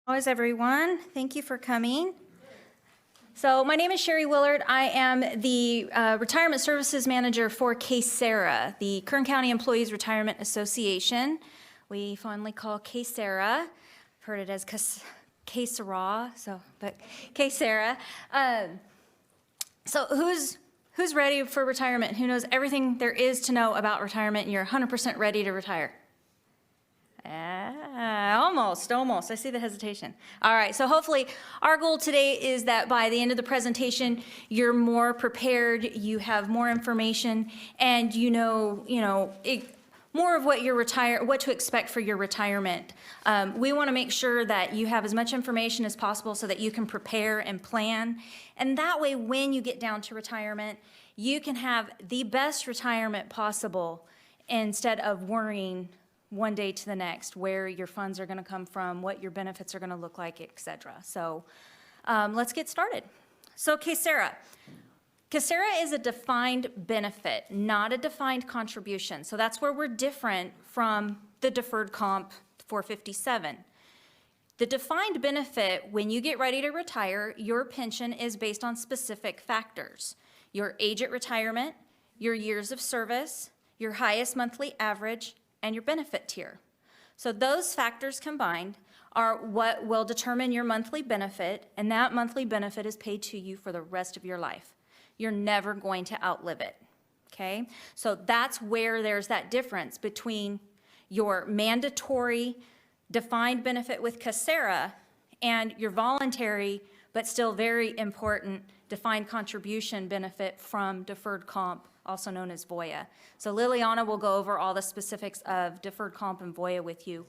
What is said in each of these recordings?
How is everyone? Thank you for coming. So my name is Sherry Willard. I am the Retirement Services Manager for KCERA, the Kern County Employees Retirement Association. We fondly call KCERA. I've heard it as KCERA, but KCERA. So who's ready for retirement? Who knows everything there is to know about retirement and you're 100% ready to retire? Almost. I see the hesitation. All right, so hopefully our goal today is that by the end of the presentation, you're more prepared, you have more information, and you know more of what to expect for your retirement. We want to make sure that you have as much information as possible so that you can prepare and plan. And that way, when you get down to retirement, you can have the best retirement possible instead of worrying one day to the next, where your funds are going to come from, what your benefits are going to look like, etc. So let's get started. So KCERA. KCERA is a defined benefit, not a defined contribution. So that's where we're different from the deferred comp 457. The defined benefit, when you get ready to retire, your pension is based on specific factors. Your age at retirement, your years of service, your highest monthly average, and your benefit tier. So those factors combined are what will determine your monthly benefit, and that monthly benefit is paid to you for the rest of your life. You're never going to outlive it, okay? So that's where there's that difference between your mandatory defined benefit with KCERA and your voluntary, but still very important defined contribution benefit from deferred comp, also known as VOYA. So Liliana will go over all the specifics of deferred comp and VOYA with you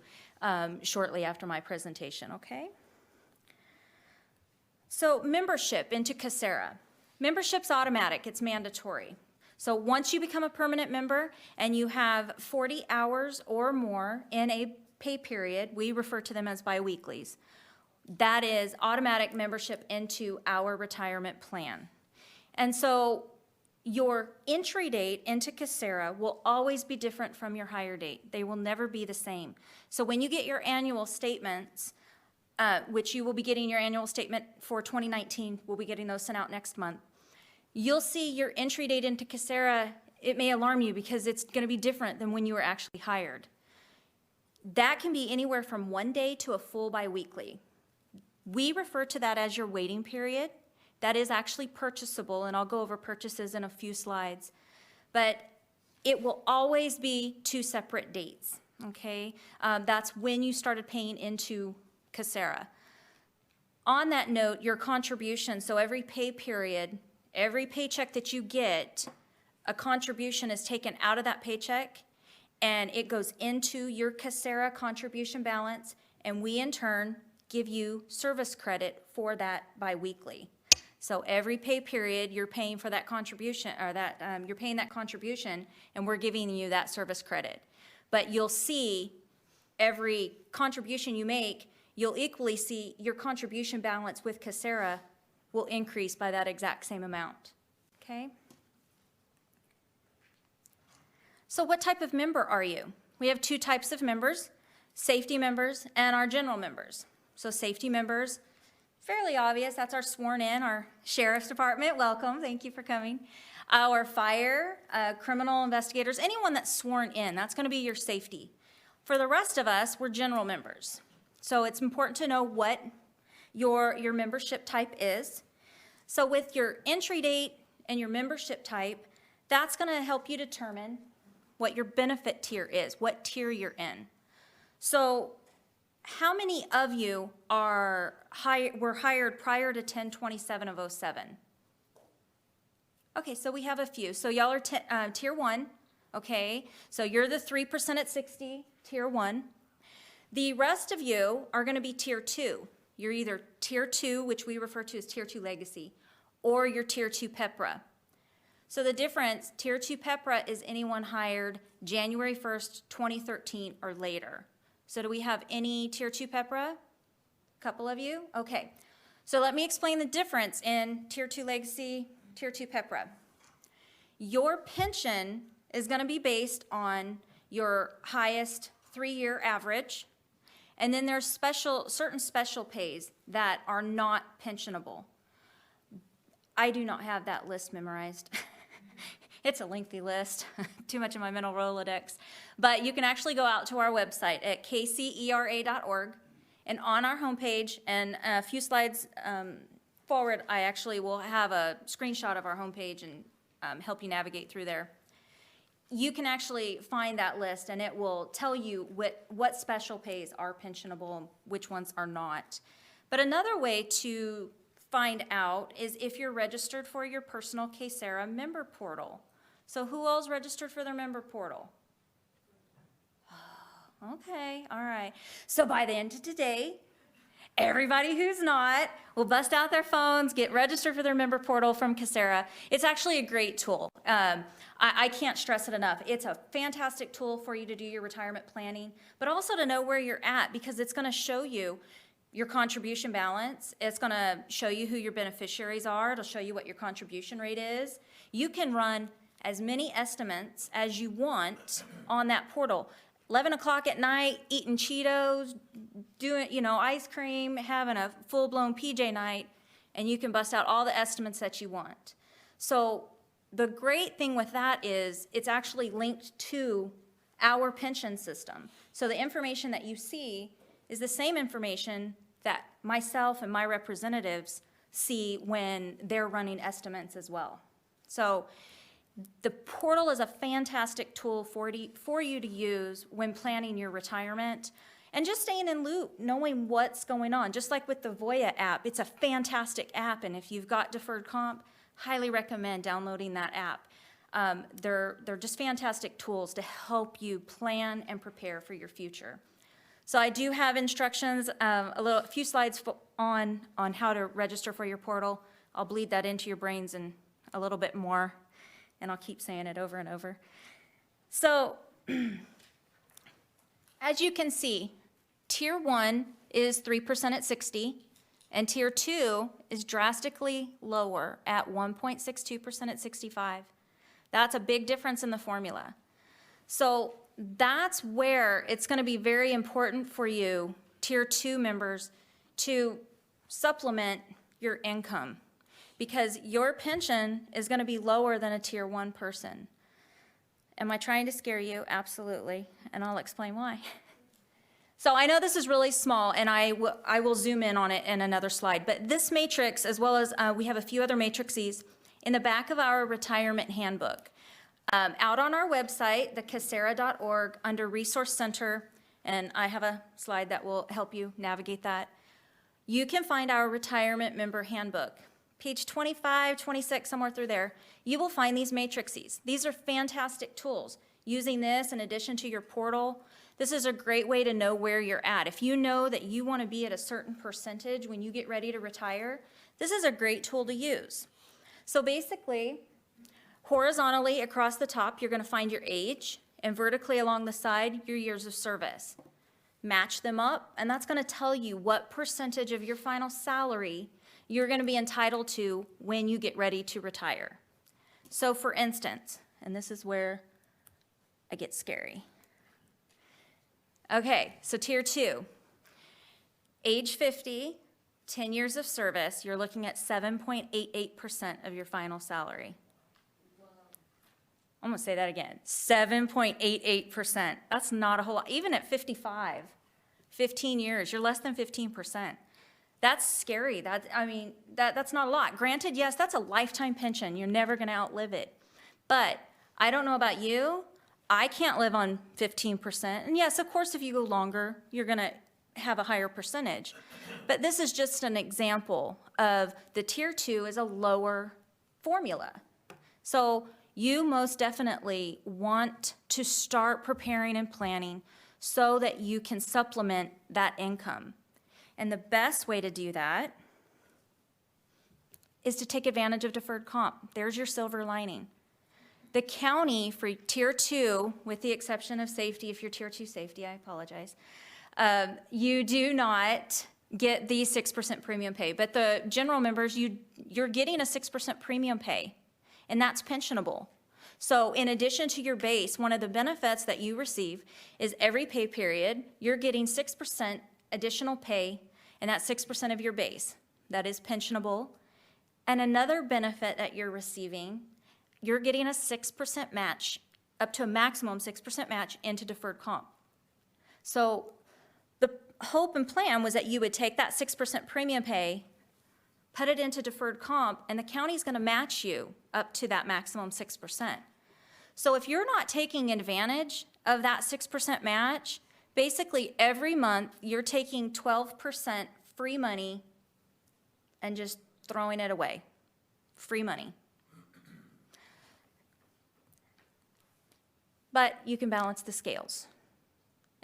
shortly after my presentation, okay? So membership into KCERA. Membership's automatic, it's mandatory. So once you become a permanent member and you have 40 hours or more in a pay period, we refer to them as biweeklies. That is automatic membership into our retirement plan. And so your entry date into KCERA will always be different from your hire date. They will never be the same. So when you get your annual statements, which you will be getting your annual statement for 2019, we'll be getting those sent out next month, you'll see your entry date into KCERA. It may alarm you because it's going to be different than when you were actually hired. That can be anywhere from 1 day to a full biweekly. We refer to that as your waiting period. That is actually purchasable, and I'll go over purchases in a few slides. But it will always be 2 separate dates, okay? That's when you started paying into KCERA. On that note, your contribution, so every pay period, every paycheck that you get, a contribution is taken out of that paycheck, and it goes into your KCERA contribution balance, and we in turn give you service credit for that biweekly. So every pay period, you're paying for that contribution, or you're paying that contribution, and we're giving you that service credit. But you'll see every contribution you make, you'll equally see your contribution balance with KCERA will increase by that exact same amount, okay? So what type of member are you? We have 2 types of members, safety members and our general members. So safety members, fairly obvious, that's our sworn in, our sheriff's department, welcome, thank you for coming. Our fire, criminal investigators, anyone that's sworn in, that's gonna be your safety. For the rest of us, we're general members. So it's important to know what your membership type is. So with your entry date and your membership type, that's gonna help you determine what your benefit tier is, what tier you're in. So how many of you were hired prior to 10/27 of 07? Okay, so we have a few. So y'all are tier 1, okay? So you're the 3% at 60, tier 1. The rest of you are gonna be tier 2. You're either tier 2, which we refer to as tier 2 legacy, or you're tier 2 PEPRA. So the difference, tier 2 PEPRA is anyone hired January 1st, 2013 or later. So do we have any tier 2 PEPRA? A couple of you? Okay. So let me explain the difference in tier 2 legacy, tier 2 PEPRA. Your pension is going to be based on your highest 3-year average, And then there's certain special pays that are not pensionable. I do not have that list memorized. It's a lengthy list, too much in my mental Rolodex. But you can actually go out to our website at kcera.org, and on our homepage, and a few slides forward, I actually will have a screenshot of our homepage and help you navigate through there. You can actually find that list, and it will tell you what special pays are pensionable, which ones are not. But another way to find out is if you're registered for your personal KCERA member portal. So who all's registered for their member portal? Okay, all right. So by the end of today, everybody who's not will bust out their phones, get registered for their member portal from KCCERA. It's actually a great tool. I can't stress it enough. It's a fantastic tool for you to do your retirement planning, but also to know where you're at, because it's going to show you your contribution balance. It's going to show you who your beneficiaries are. It'll show you what your contribution rate is. You can run as many estimates as you want on that portal. 11 o'clock at night, eating Cheetos, doing, ice cream, having a full-blown PJ night, and you can bust out all the estimates that you want. So the great thing with that is it's actually linked to our pension system. So the information that you see is the same information that myself and my representatives see when they're running estimates as well. So the portal is a fantastic tool for you to use when planning your retirement and just staying in loop, knowing what's going on. Just like with the Voya app, it's a fantastic app, and if you've got deferred comp, highly recommend downloading that app. They're just fantastic tools to help you plan and prepare for your future. So I do have instructions, a few slides on how to register for your portal. I'll bleed that into your brains and a little bit more, and I'll keep saying it over and over. So as you can see, Tier 1 is 3% at 60, and Tier 2 is drastically lower at 1.62% at 65. That's a big difference in the formula. So that's where it's going to be very important for you, Tier 2 members, to supplement your income, because your pension is going to be lower than a Tier 1 person. Am I trying to scare you? Absolutely, and I'll explain why. So I know this is really small, and I will zoom in on it in another slide, but this matrix, as well as we have a few other matrices, in the back of our retirement handbook. Out on our website, the KCERA.org, under Resource Center, and I have a slide that will help you navigate that, you can find our retirement member handbook. Page 25, 26, somewhere through there, you will find these matrices. These are fantastic tools. Using this in addition to your portal, this is a great way to know where you're at. If you know that you want to be at a certain percentage when you get ready to retire, this is a great tool to use. So basically, horizontally across the top, you're going to find your age, and vertically along the side, your years of service. Match them up, and that's going to tell you what percentage of your final salary you're going to be entitled to when you get ready to retire. So for instance, and this is where I get scary. Okay, so Tier 2, age 50, 10 years of service, you're looking at 7.88% of your final salary. I'm going to say that again, 7.88%. That's not a whole lot. Even at 55, 15 years, you're less than 15%. That's scary. That's not a lot. Granted, yes, that's a lifetime pension. You're never going to outlive it. But I don't know about you. I can't live on 15%. And yes, of course, if you go longer, you're going to have a higher percentage. But this is just an example of the Tier 2 is a lower formula. So you most definitely want to start preparing and planning so that you can supplement that income. And the best way to do that is to take advantage of deferred comp. There's your silver lining. The county for Tier 2, with the exception of safety, if you're Tier 2 safety, I apologize, you do not get the 6% premium pay. But the general members, you're getting a 6% premium pay, and that's pensionable. So in addition to your base, one of the benefits that you receive is every pay period, you're getting 6% additional pay, and that's 6% of your base. That is pensionable. And another benefit that you're receiving, you're getting a 6% match, up to a maximum 6% match into deferred comp. So the hope and plan was that you would take that 6% premium pay, put it into deferred comp, and the county's going to match you up to that maximum 6%. So if you're not taking advantage of that 6% match, basically every month you're taking 12% free money and just throwing it away. Free money. But you can balance the scales.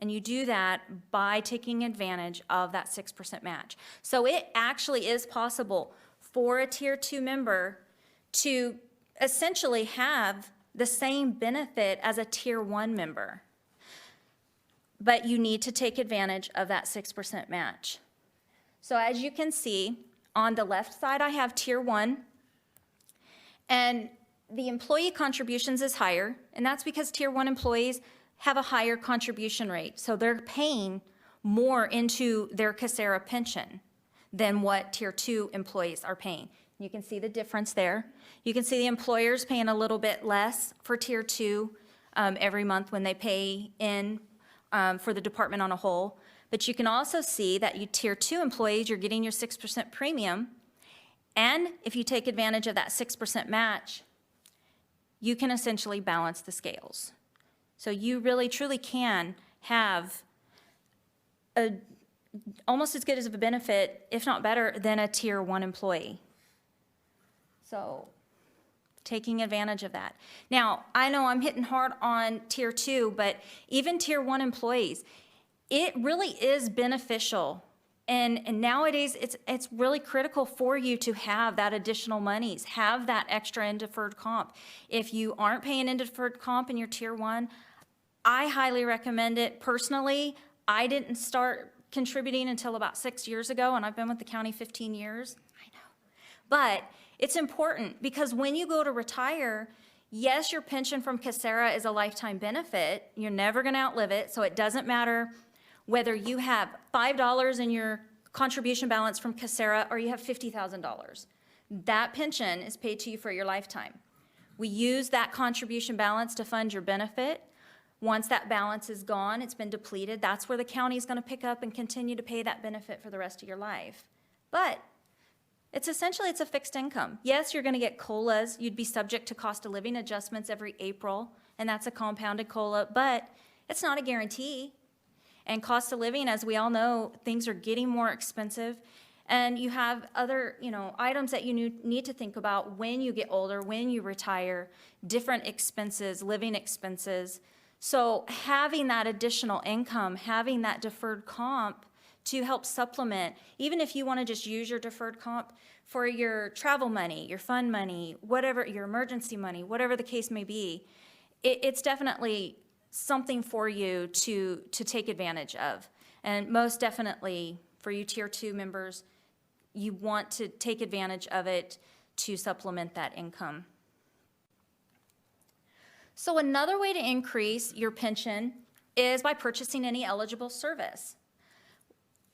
And you do that by taking advantage of that 6% match. So it actually is possible for a Tier 2 member to essentially have the same benefit as a Tier 1 member. But you need to take advantage of that 6% match. So as you can see, on the left side, I have Tier 1. And the employee contributions is higher, and that's because Tier 1 employees have a higher contribution rate. So they're paying more into their KCERA pension than what Tier 2 employees are paying. You can see the difference there. You can see the employers paying a little bit less for Tier 2 every month when they pay in for the department on a whole. But you can also see that you Tier 2 employees, you're getting your 6% premium, and if you take advantage of that 6% match, you can essentially balance the scales. So you really, truly can have almost as good as of a benefit, if not better, than a Tier 1 employee. So taking advantage of that. Now, I know I'm hitting hard on Tier 2, but even Tier 1 employees, it really is beneficial. And nowadays, it's really critical for you to have that additional monies, have that extra in deferred comp. If you aren't paying in deferred comp in your Tier 1, I highly recommend it. Personally, I didn't start contributing until about 6 years ago, and I've been with the county 15 years. I know. But it's important because when you go to retire, yes, your pension from KCERA is a lifetime benefit. You're never going to outlive it, so it doesn't matter whether you have $5 in your contribution balance from KCERA or you have $50,000. That pension is paid to you for your lifetime. We use that contribution balance to fund your benefit. Once that balance is gone, it's been depleted, that's where the county is going to pick up and continue to pay that benefit for the rest of your life. But it's essentially a fixed income. Yes, you're going to get COLAs. You'd be subject to cost of living adjustments every April, and that's a compounded COLA, but it's not a guarantee. And cost of living, as we all know, things are getting more expensive. And you have other, items that you need to think about when you get older, when you retire, different expenses, living expenses. So having that additional income, having that deferred comp to help supplement, even if you want to just use your deferred comp for your travel money, your fund money, whatever, your emergency money, whatever the case may be, it's definitely something for you to take advantage of. And most definitely for you Tier 2 members, you want to take advantage of it to supplement that income. So another way to increase your pension is by purchasing any eligible service.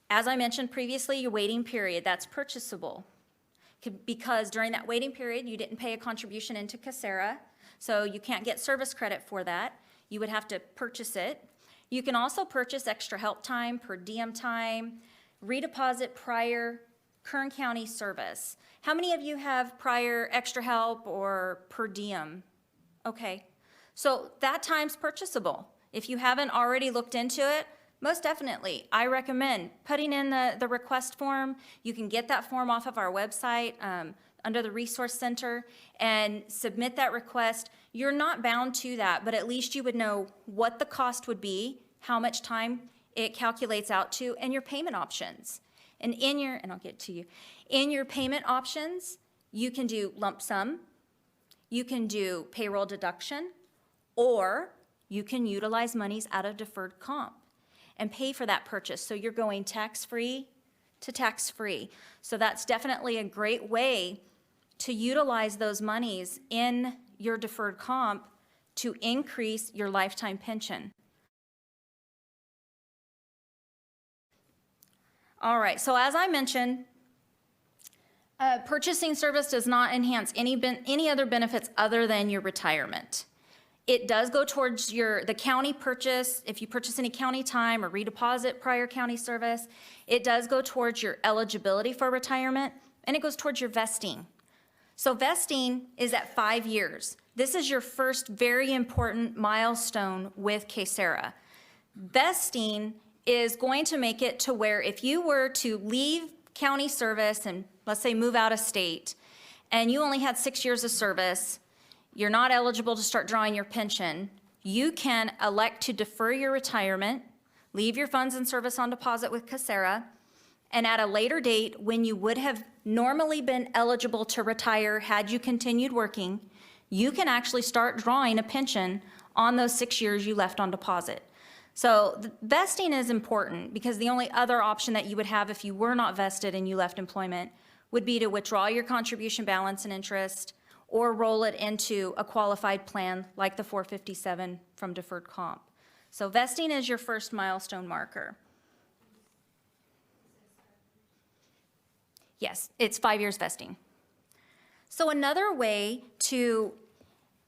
As I mentioned previously, your waiting period, that's purchasable. Because during that waiting period, you didn't pay a contribution into KCERA, so you can't get service credit for that. You would have to purchase it. You can also purchase extra help time, per diem time, redeposit prior Kern County service. How many of you have prior extra help or per diem? Okay, so that time's purchasable. If you haven't already looked into it, most definitely, I recommend putting in the request form. You can get that form off of our website under the Resource Center and submit that request. You're not bound to that, but at least you would know what the cost would be, how much time it calculates out to, and your payment options. And I'll get to you, in your payment options, you can do lump sum, you can do payroll deduction, or you can utilize monies out of deferred comp and pay for that purchase. So you're going tax-free to tax-free. So that's definitely a great way to utilize those monies in your deferred comp to increase your lifetime pension. All right, so as I mentioned, purchasing service does not enhance any other benefits other than your retirement. It does go towards the county purchase. If you purchase any county time or redeposit prior county service, it does go towards your eligibility for retirement, and it goes towards your vesting. So vesting is at 5 years. This is your first very important milestone with KCERA. Vesting is going to make it to where if you were to leave county service and let's say move out of state, and you only had 6 years of service, you're not eligible to start drawing your pension, you can elect to defer your retirement, leave your funds in service on deposit with KCERA, and at a later date, when you would have normally been eligible to retire had you continued working, you can actually start drawing a pension on those 6 years you left on deposit. So vesting is important because the only other option that you would have if you were not vested and you left employment would be to withdraw your contribution balance and interest or roll it into a qualified plan like the 457 from Deferred Comp. So vesting is your first milestone marker. Yes, it's 5 years vesting. So another way to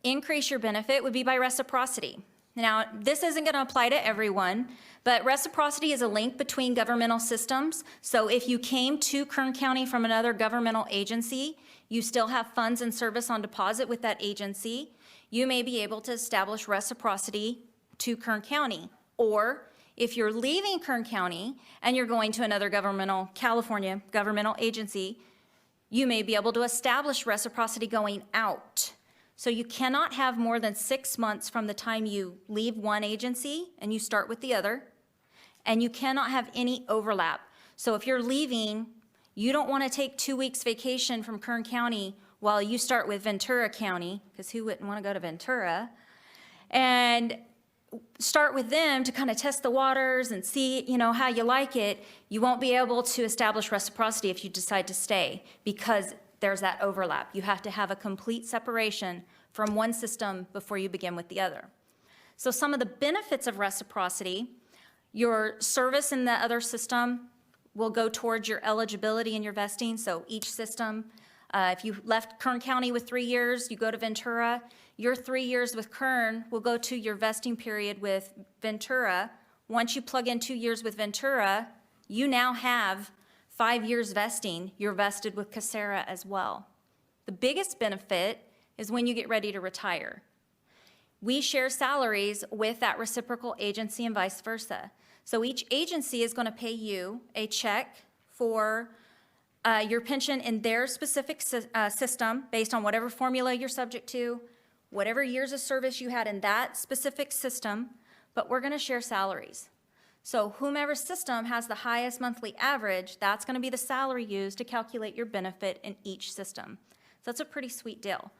increase your benefit would be by reciprocity. Now, this isn't going to apply to everyone, but reciprocity is a link between governmental systems. So if you came to Kern County from another governmental agency, you still have funds and service on deposit with that agency, you may be able to establish reciprocity to Kern County. Or if you're leaving Kern County and you're going to another California governmental agency, you may be able to establish reciprocity going out. So you cannot have more than 6 months from the time you leave one agency and you start with the other, and you cannot have any overlap. So if you're leaving, you don't want to take 2 weeks vacation from Kern County while you start with Ventura County, because who wouldn't want to go to Ventura, and start with them to kind of test the waters and see, how you like it. You won't be able to establish reciprocity if you decide to stay because there's that overlap. You have to have a complete separation from one system before you begin with the other. So some of the benefits of reciprocity, your service in the other system will go towards your eligibility and your vesting. So each system, if you left Kern County with 3 years, you go to Ventura, your 3 years with Kern will go to your vesting period with Ventura. Once you plug in 2 years with Ventura, you now have 5 years vesting. You're vested with KCERA as well. The biggest benefit is when you get ready to retire. We share salaries with that reciprocal agency and vice versa. So each agency is going to pay you a check for your pension in their specific system based on whatever formula you're subject to, whatever years of service you had in that specific system, but we're going to share salaries. So whomever system has the highest monthly average, that's going to be the salary used to calculate your benefit in each system. So that's a pretty sweet deal.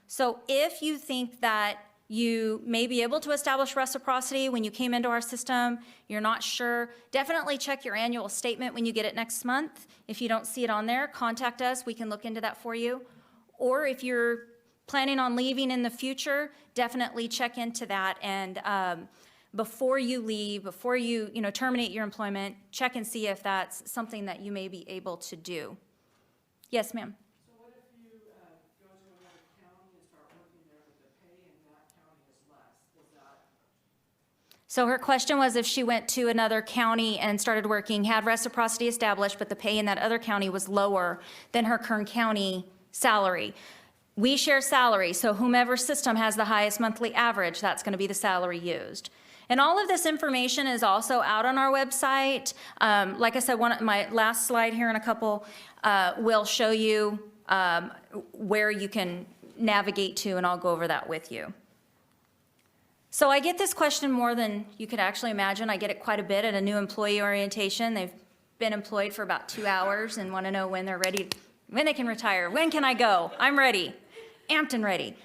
So if you think that you may be able to establish reciprocity when you came into our system, you're not sure, definitely check your annual statement when you get it next month. If you don't see it on there, contact us. We can look into that for you. Or if you're planning on leaving in the future, definitely check into that. And before you leave, before you terminate your employment, check and see if that's something that you may be able to do. Yes, ma'am. So what if you go to another county and start working there, but the pay in that county is less? Does that? So her question was if she went to another county and started working, had reciprocity established, but the pay in that other county was lower than her Kern County salary. We share salary, so whomever system has the highest monthly average, that's going to be the salary used. And all of this information is also out on our website. Like I said, my last slide here in a couple will show you where you can navigate to, and I'll go over that with you. So I get this question more than you could actually imagine. I get it quite a bit at a new employee orientation. They've been employed for about 2 hours and want to know when they're ready, when they can retire. When can I go? I'm ready, amped and ready.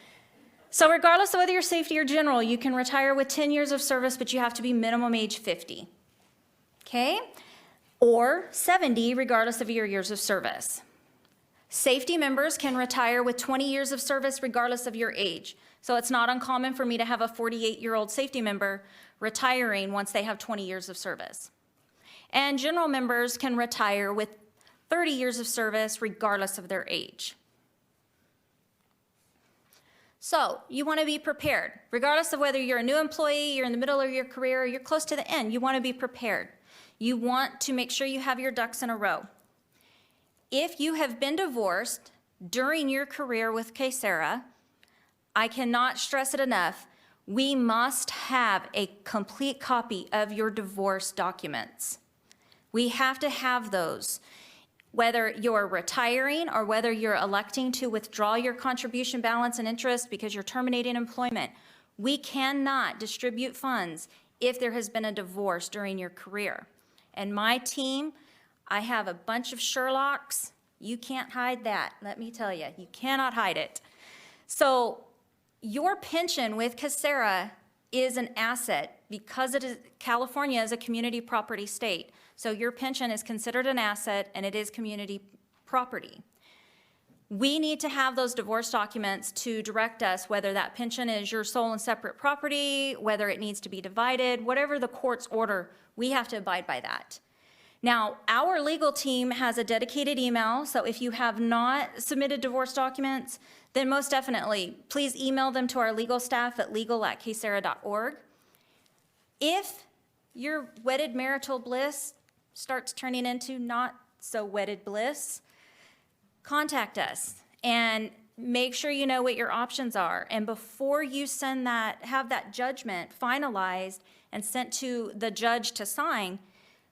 So regardless of whether you're safety or general, you can retire with 10 years of service, but you have to be minimum age 50, okay? Or 70, regardless of your years of service. Safety members can retire with 20 years of service, regardless of your age. So it's not uncommon for me to have a 48-year-old safety member retiring once they have 20 years of service. And general members can retire with 30 years of service regardless of their age. So you want to be prepared. Regardless of whether you're a new employee, you're in the middle of your career, or you're close to the end, you want to be prepared. You want to make sure you have your ducks in a row. If you have been divorced during your career with KCERA, I cannot stress it enough, we must have a complete copy of your divorce documents. We have to have those. Whether you're retiring or whether you're electing to withdraw your contribution balance and interest because you're terminating employment, we cannot distribute funds if there has been a divorce during your career. And my team, I have a bunch of Sherlocks. You can't hide that, let me tell you. You cannot hide it. So your pension with KCERA is an asset because California is a community property state. So your pension is considered an asset and it is community property. We need to have those divorce documents to direct us whether that pension is your sole and separate property, whether it needs to be divided, whatever the court's order, we have to abide by that. Now, our legal team has a dedicated email, so if you have not submitted divorce documents, then most definitely, please email them to our legal staff at legal@kcera.org. If your wedded marital bliss starts turning into not so wedded bliss, contact us and make sure you know what your options are. And before you send that, have that judgment finalized and sent to the judge to sign,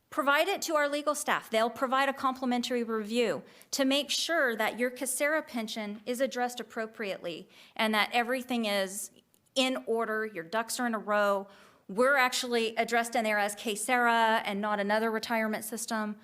provide it to our legal staff. They'll provide a complimentary review to make sure that your KCERA pension is addressed appropriately and that everything is in order, your ducks are in a row. We're actually addressed in there as KCERA and not another retirement system.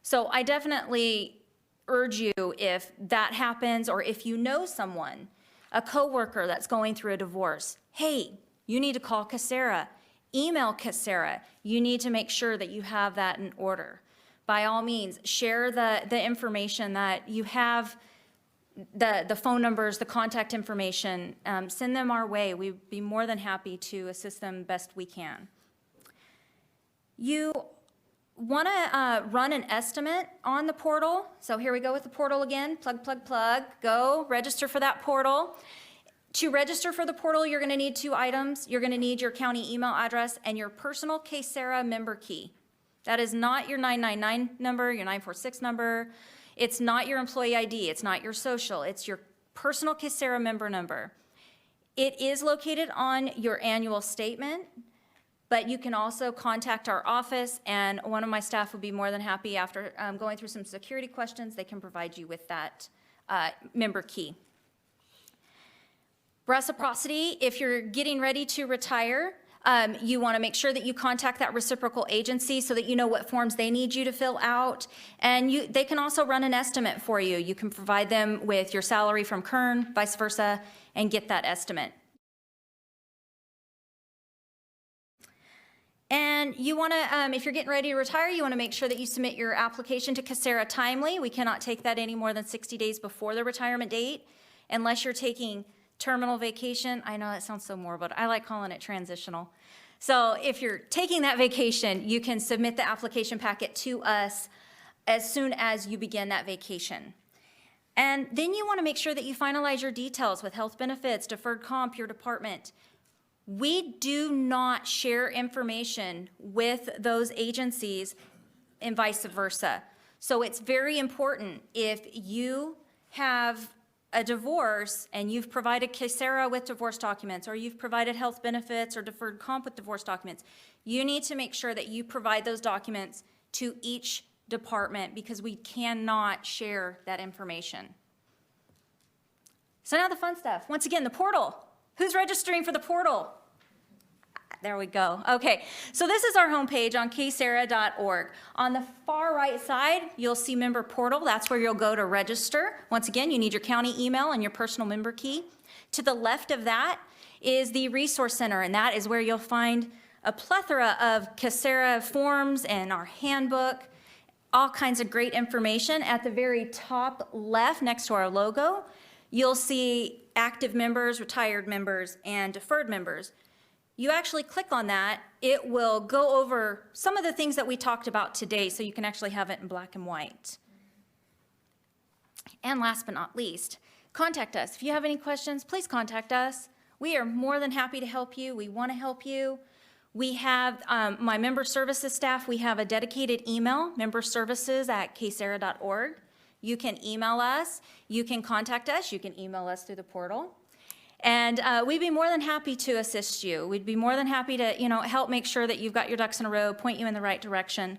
So I definitely urge you, if that happens or if you know someone, a coworker that's going through a divorce, hey, you need to call KCERA. Email KCERA. You need to make sure that you have that in order. By all means, share the information that you have, the phone numbers, the contact information. Send them our way. We'd be more than happy to assist them best we can. You want to run an estimate on the portal. So here we go with the portal again. Plug, plug, plug. Go register for that portal. To register for the portal, you're going to need 2 items. You're going to need your county email address and your personal KCERA member key. That is not your 999 number, your 946 number. It's not your employee ID. It's not your social. It's your personal KCERA member number. It is located on your annual statement, but you can also contact our office, and one of my staff would be more than happy after going through some security questions, they can provide you with that member key. Reciprocity, if you're getting ready to retire, you want to make sure that you contact that reciprocal agency so that you know what forms they need you to fill out. And they can also run an estimate for you. You can provide them with your salary from Kern, vice versa, and get that estimate. And you want to, if you're getting ready to retire, you want to make sure that you submit your application to KCERA timely. We cannot take that any more than 60 days before the retirement date, unless you're taking terminal vacation. I know that sounds so morbid. I like calling it transitional. So if you're taking that vacation, you can submit the application packet to us as soon as you begin that vacation. And then you want to make sure that you finalize your details with health benefits, deferred comp, your department. We do not share information with those agencies and vice versa. So it's very important, if you have a divorce and you've provided KCERA with divorce documents, or you've provided health benefits or deferred comp with divorce documents, you need to make sure that you provide those documents to each department, because we cannot share that information. So now the fun stuff. Once again, the portal. Who's registering for the portal? There we go. Okay, so this is our homepage on kcera.org. On the far right side, you'll see member portal. That's where you'll go to register. Once again, you need your county email and your personal member key. To the left of that is the resource center, and that is where you'll find a plethora of KCERA forms and our handbook, all kinds of great information. At the very top left, next to our logo, you'll see active members, retired members, and deferred members. You actually click on that, it will go over some of the things that we talked about today, so you can actually have it in black and white. And last but not least, contact us. If you have any questions, please contact us. We are more than happy to help you. We want to help you. We have my member services staff, we have a dedicated email, memberservices@kcera.org. You can email us, you can contact us, you can email us through the portal. And we'd be more than happy to assist you. We'd be more than happy to, help make sure that you've got your ducks in a row, point you in the right direction.